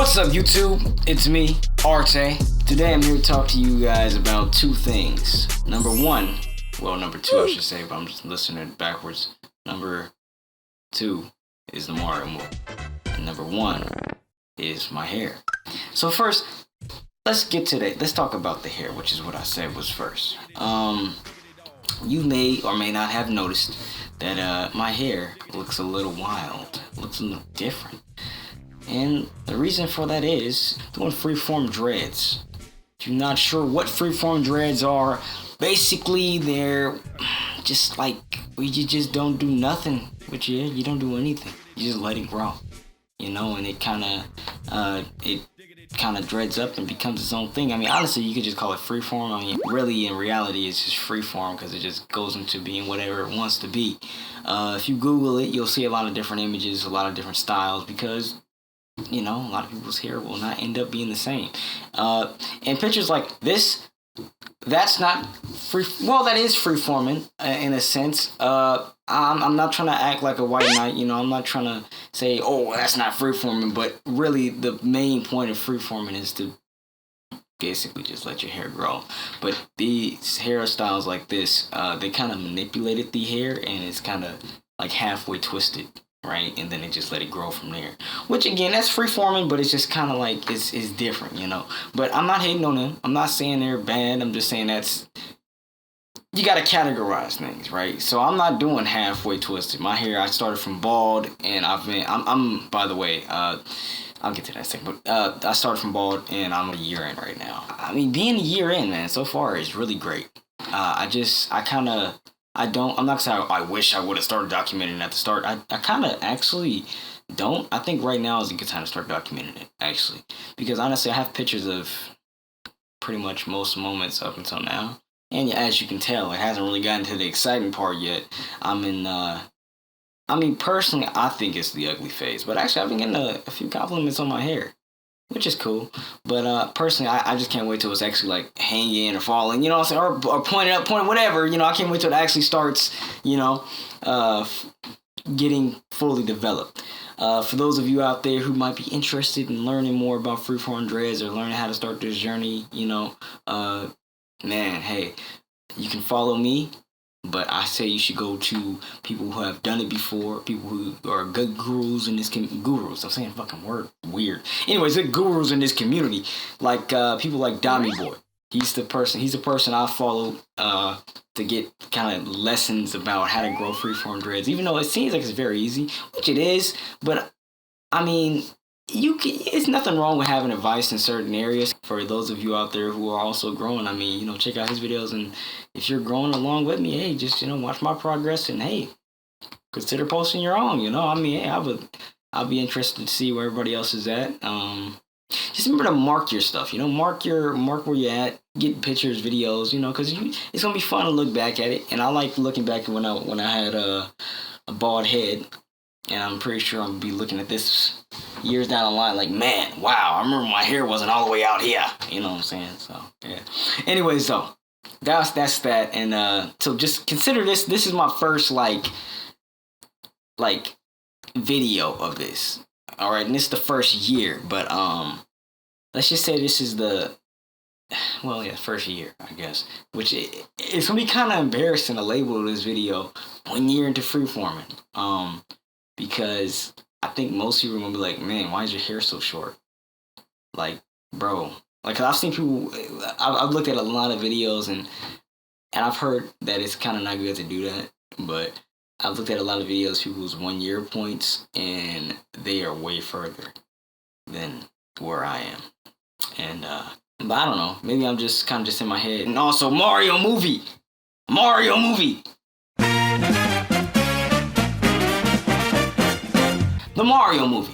What's up, YouTube? It's me, Arte. Today I'm here to talk to you guys about two things. Number two, I should say, but I'm just listening backwards. Number two is the Mario movie. And number one is my hair. So first, let's talk about the hair, which is what I said was first. You may or may not have noticed that my hair looks a little wild, looks a little different. And the reason for that is doing freeform dreads. If you're not sure what freeform dreads are, basically they're just like you just don't do nothing with your hair. You don't do anything. You just let it grow, and it kind of dreads up and becomes its own thing. I mean, honestly, you could just call it freeform. I mean, really, in reality, it's just freeform because it just goes into being whatever it wants to be. If you Google it, you'll see a lot of different images, a lot of different styles, because a lot of people's hair will not end up being the same. And pictures like this, that's not free. Well, that is freeforming in a sense. I'm not trying to act like a white knight. I'm not trying to say, oh, that's not freeforming. But really, the main point of freeforming is to basically just let your hair grow. But these hairstyles like this, they kind of manipulated the hair, and it's kind of like halfway twisted. Right, and then they just let it grow from there. Which again, that's freeforming, but it's just kind of like it's different, But I'm not hating on them. I'm not saying they're bad. I'm just saying you got to categorize things, right? So I'm not doing halfway twisted. My hair, I started from bald, and I'm by the way, I'll get to that second. But I started from bald, and I'm a year in right now. I mean, being a year in, man, so far is really great. I'm not saying I wish I would have started documenting at the start. I kind of actually don't. I think right now is a good time to start documenting it, actually. Because honestly, I have pictures of pretty much most moments up until now. And as you can tell, it hasn't really gotten to the exciting part yet. Personally, I think it's the ugly phase. But actually, I've been getting a few compliments on my hair, which is cool. But personally, I just can't wait till it's actually like hanging or falling, what I'm saying, or pointed up, whatever. I can't wait till it actually starts, getting fully developed. For those of you out there who might be interested in learning more about freeform dreads or learning how to start this journey, man, hey, you can follow me. But I say you should go to people who have done it before, people who are good gurus in this gurus. I'm saying fucking word weird. Anyways, they're gurus in this community, like people like Dami Boy. He's the person I follow to get kind of lessons about how to grow freeform dreads. Even though it seems like it's very easy, which it is, but I mean, it's nothing wrong with having advice in certain areas. For those of you out there who are also growing, check out his videos, and if you're growing along with me, hey, just watch my progress, and hey, consider posting your own. Hey, I'll be interested to see where everybody else is at. Just remember to mark your stuff. Mark where you're at. Get pictures, videos. Because it's gonna be fun to look back at it, and I like looking back when I had a bald head. And I'm pretty sure I'm going to be looking at this years down the line like, man, wow, I remember my hair wasn't all the way out here. You know what I'm saying? So, yeah. Anyway, so that's that. And so just consider this. This is my first, like video of this. All right, and this is the first year. But let's just say this is first year, I guess. Which it's going to be kind of embarrassing to label this video 1 year into freeforming. Because I think most people are going to be like, man, why is your hair so short? Like, bro. Like, I've seen people, I've looked at a lot of videos, and I've heard that it's kind of not good to do that. But I've looked at a lot of videos, people's 1 year points, and they are way further than where I am. And, but I don't know. Maybe I'm just kind of just in my head. And also, Mario movie. The Mario movie.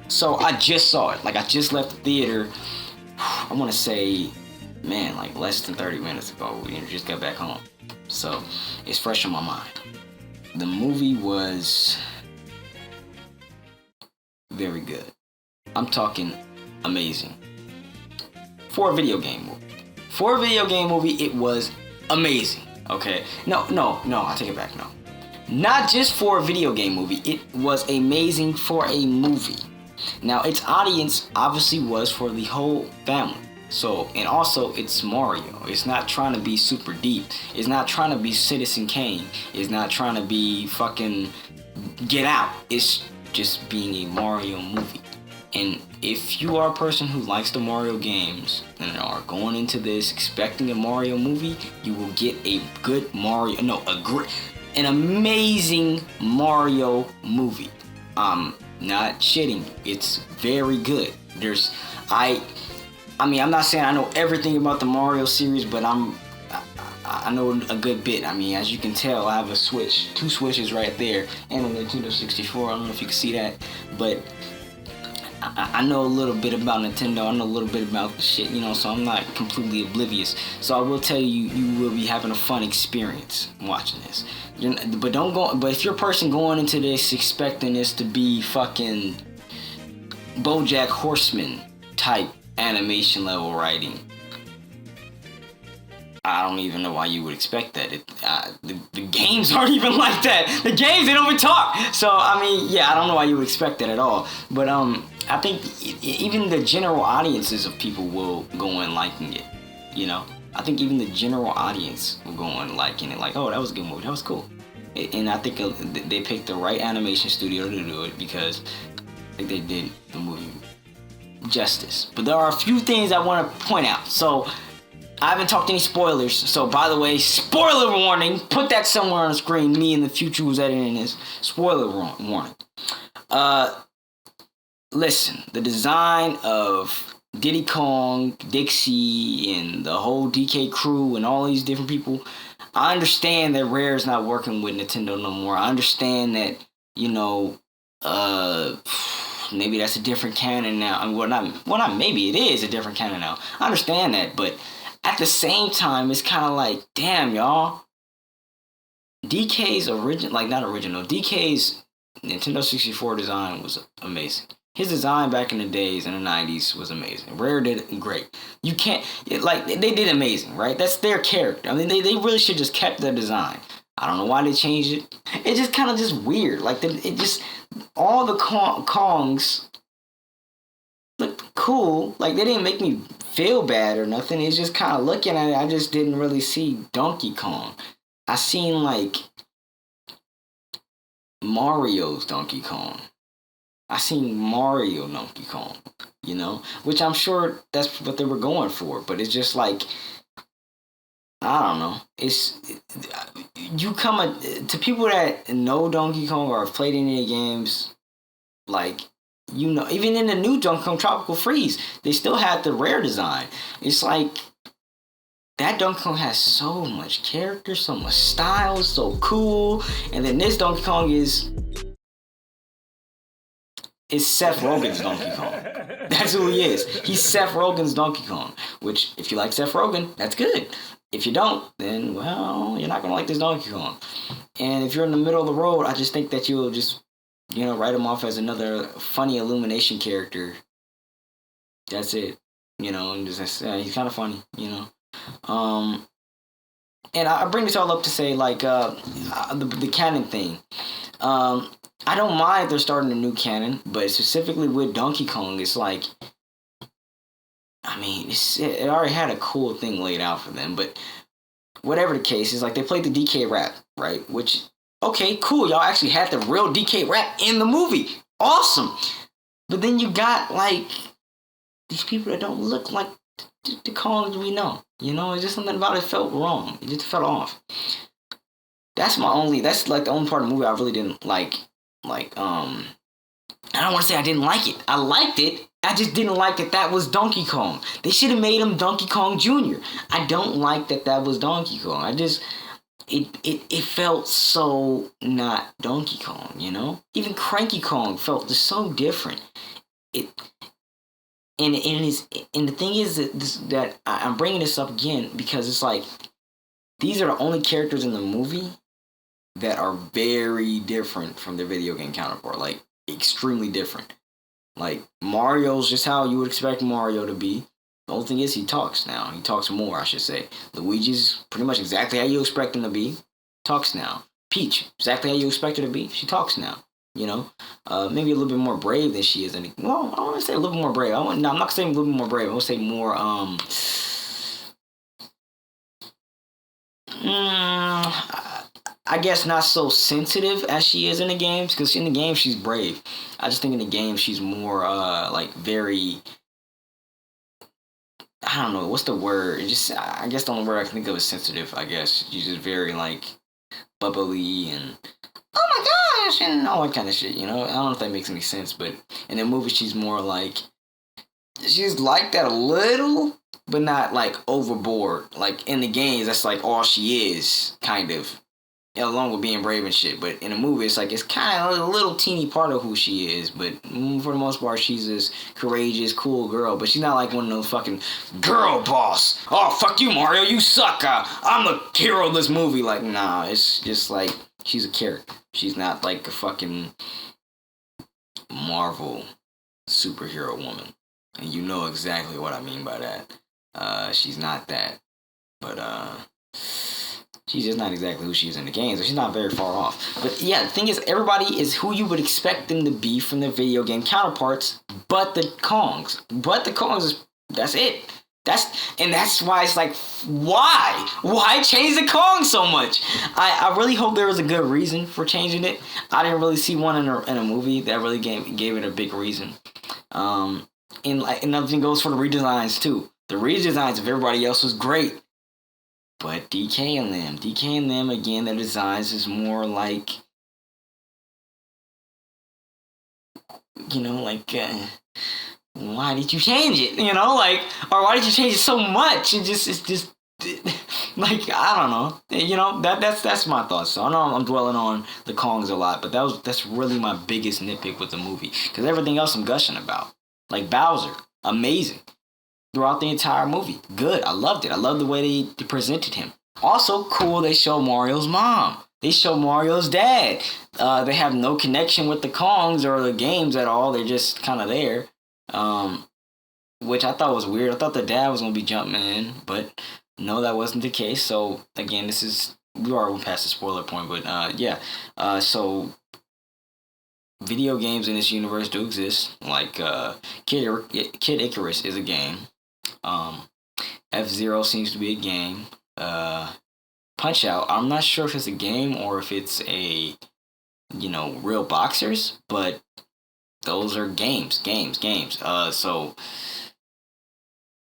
So I just saw it. Like, I just left the theater. I want to say, man, like less than 30 minutes ago. We just got back home. So it's fresh on my mind. The movie was very good. I'm talking amazing. For a video game movie. It was amazing. Okay. No, I take it back. No. Not just for a video game movie. It was amazing for a movie. Now, its audience obviously was for the whole family. So, and also it's Mario. It's not trying to be super deep. It's not trying to be Citizen Kane. It's not trying to be fucking Get Out. It's just being a Mario movie. And if you are a person who likes the Mario games and are going into this expecting a Mario movie, you will get a good Mario, an amazing Mario movie. Not shitting. It's very good. I'm not saying I know everything about the Mario series, but I know a good bit. I mean, as you can tell, I have a Switch, 2 Switches right there, and a Nintendo 64. I don't know if you can see that, but I know a little bit about Nintendo. I know a little bit about the shit, so I'm not completely oblivious. So I will tell you, you will be having a fun experience watching this. But if you're a person going into this expecting this to be fucking BoJack Horseman type animation level writing, I don't even know why you would expect that. The games aren't even like that. The games, they don't even talk. So, I mean, yeah, I don't know why you would expect that at all. But I think even the general audiences of people will go in liking it, I think even the general audience will go in liking it. Like, oh, that was a good movie. That was cool. And I think they picked the right animation studio to do it because I think they did the movie justice. But there are a few things I want to point out. So, I haven't talked any spoilers, so by the way, spoiler warning, put that somewhere on the screen, me in the future who's editing this, spoiler warning. Listen, the design of Diddy Kong, Dixie, and the whole DK crew and all these different people, I understand that Rare's not working with Nintendo no more. I understand that, maybe that's a different canon now. I mean, maybe it is a different canon now. I understand that, but at the same time, it's kind of like, damn, y'all. DK's DK's Nintendo 64 design was amazing. His design back in the days, in the 90s, was amazing. Rare did great. You can't, they did amazing, right? That's their character. I mean, they really should just kept their design. I don't know why they changed it. It's just kind of just weird. All the Kongs looked cool. Like, they didn't make me feel bad or nothing. It's just kind of looking at it, I just didn't really see Donkey Kong. I seen Mario's Donkey Kong. I seen Mario Donkey Kong, which I'm sure that's what they were going for, but it's just I don't know. You come to people that know Donkey Kong or have played any games, even in the new Donkey Kong Tropical Freeze, they still had the Rare design. It's that Donkey Kong has so much character, so much style, so cool. And then this Donkey Kong is Seth Rogen's Donkey Kong. That's who he is. He's Seth Rogen's Donkey Kong, which, if you like Seth Rogen, that's good. If you don't, then, well, you're not going to like this Donkey Kong. And if you're in the middle of the road, I just think that you'll just write him off as another funny Illumination character. That's it. And just he's kind of funny, And I bring this all up to say, the canon thing. I don't mind if they're starting a new canon, but specifically with Donkey Kong, it's it already had a cool thing laid out for them, but whatever the case is, they played the DK rap, right? Which, okay, cool, y'all actually had the real DK rap in the movie. Awesome. But then you got, these people that don't look like the Kongs we know. It's just something about it felt wrong. It just felt off. That's the only part of the movie I really didn't like. I don't want to say I didn't like it. I liked it. I just didn't like that was Donkey Kong. They should have made him Donkey Kong Jr. I don't like that was Donkey Kong. It felt so not Donkey Kong, Even Cranky Kong felt just so different. And the thing is that I'm bringing this up again because it's these are the only characters in the movie that are very different from their video game counterpart, extremely different. Mario's just how you would expect Mario to be. The only thing is he talks now. He talks more, I should say. Luigi's pretty much exactly how you expect him to be. Talks now. Peach, exactly how you expect her to be. She talks now. You know, maybe a little bit more brave than she is. Well, I want to say a little bit more brave. I'm not saying a little bit more brave. I want to say more. I guess not so sensitive as she is in the games, because in the game she's brave. I just think in the game she's more like very. I don't know what's the word. I guess the only word I can think of is sensitive. I guess she's just very like bubbly and oh my gosh and all that kind of shit. You know, I don't know if that makes any sense, but in the movie she's more like she's like that a little, but not like overboard. Like in the games, that's like all she is, kind of. Along with being brave and shit, but in the movie, it's like it's kind of a little teeny part of who she is. But for the most part, she's this courageous, cool girl. But she's not like one of those fucking girl boss. Oh fuck you, Mario, you suck. I'm the hero of this movie. Like, nah, it's just like she's a character. She's not like a fucking Marvel superhero woman, and you know exactly what I mean by that. She's not that, but she's just not exactly who she is in the games. She's not very far off. But yeah, the thing is, everybody is who you would expect them to be from their video game counterparts, but the Kongs. But the Kongs that's it. That's why it's like, why? Why change the Kong so much? I really hope there was a good reason for changing it. I didn't really see one in a movie that really gave it a big reason. And another thing goes for the redesigns too. The redesigns of everybody else was great. But DK and them, again, their designs is more like, you know, like, why did you change it? You know, like, or why did you change it so much? It's just, like, I don't know. You know, that's my thoughts. So I know I'm dwelling on the Kongs a lot, but that's really my biggest nitpick with the movie. Because everything else I'm gushing about. Like Bowser, amazing. Throughout the entire movie. Good. I loved it. I loved the way they presented him. Also, cool, they show Mario's mom. They show Mario's dad. They have no connection with the Kongs or the games at all. They're just kind of there. Which I thought was weird. I thought the dad was going to be Jumpman, but no, that wasn't the case. So, again, we already past the spoiler point, but yeah. So, video games in this universe do exist. Like, Kid Icarus is a game. F-Zero seems to be a game. Punch Out, I'm not sure if it's a game or if it's a, you know, real boxers, but those are games. So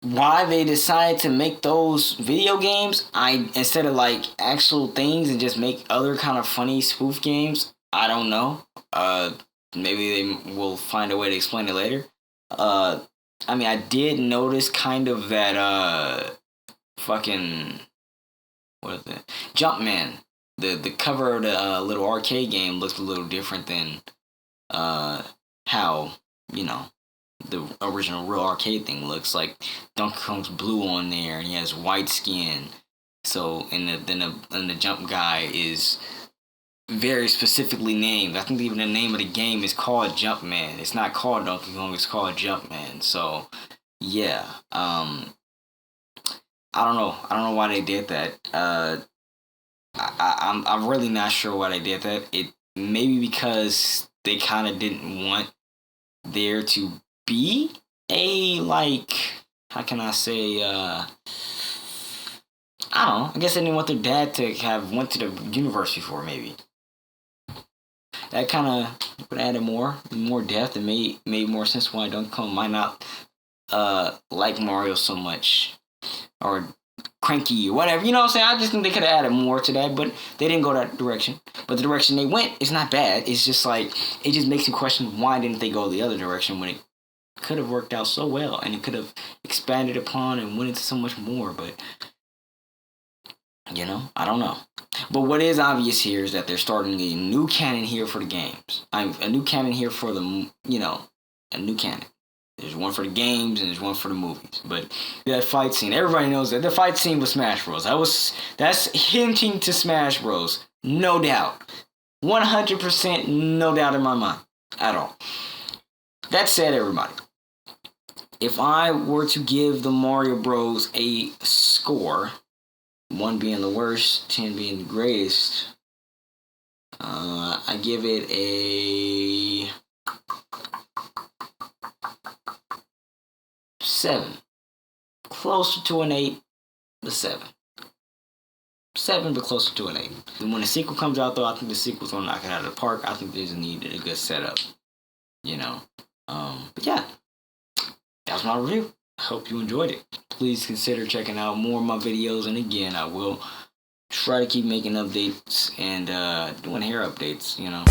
why they decided to make those video games, instead of like actual things and just make other kind of funny spoof games, I don't know. Maybe they will find a way to explain it later. I mean, I did notice kind of that, fucking, what is it? Jumpman. The cover of the little arcade game looks a little different than how, you know, the original real arcade thing looks. Like Donkey Kong's blue on there and he has white skin. So, and the jump guy is very specifically named. I think even the name of the game is called Jumpman. It's not called Donkey Kong, it's called Jumpman. So, yeah. I don't know why they did that. I'm really not sure why they did that. It maybe because they kind of didn't want there to be a, like, how can I say, I don't know. I guess they didn't want their dad to have went to the universe before, maybe. That kind of would add more depth and made more sense why Donkey Kong might not like Mario so much, or cranky or whatever. You know what I'm saying? I just think they could have added more to that, but they didn't go that direction. But the direction they went is not bad. It's just like, it just makes you question why didn't they go the other direction when it could have worked out so well and it could have expanded upon and went into so much more. But, you know, I don't know. But what is obvious here is that they're starting a new canon here for the games. A new canon here for the, you know, a new canon. There's one for the games and there's one for the movies. But that fight scene, everybody knows that the fight scene with Smash Bros. That's hinting to Smash Bros. No doubt. 100% no doubt in my mind. At all. That said, everybody, if I were to give the Mario Bros. A score, 1 being the worst, 10 being the greatest, I give it a 7. Closer to an 8, but 7. 7, but closer to an 8. And when the sequel comes out, though, I think the sequel's gonna knock it out of the park. I think they just needed a good setup, you know. But yeah, that was my review. I hope you enjoyed it. Please consider checking out more of my videos, and again, I will try to keep making updates and doing hair updates, you know.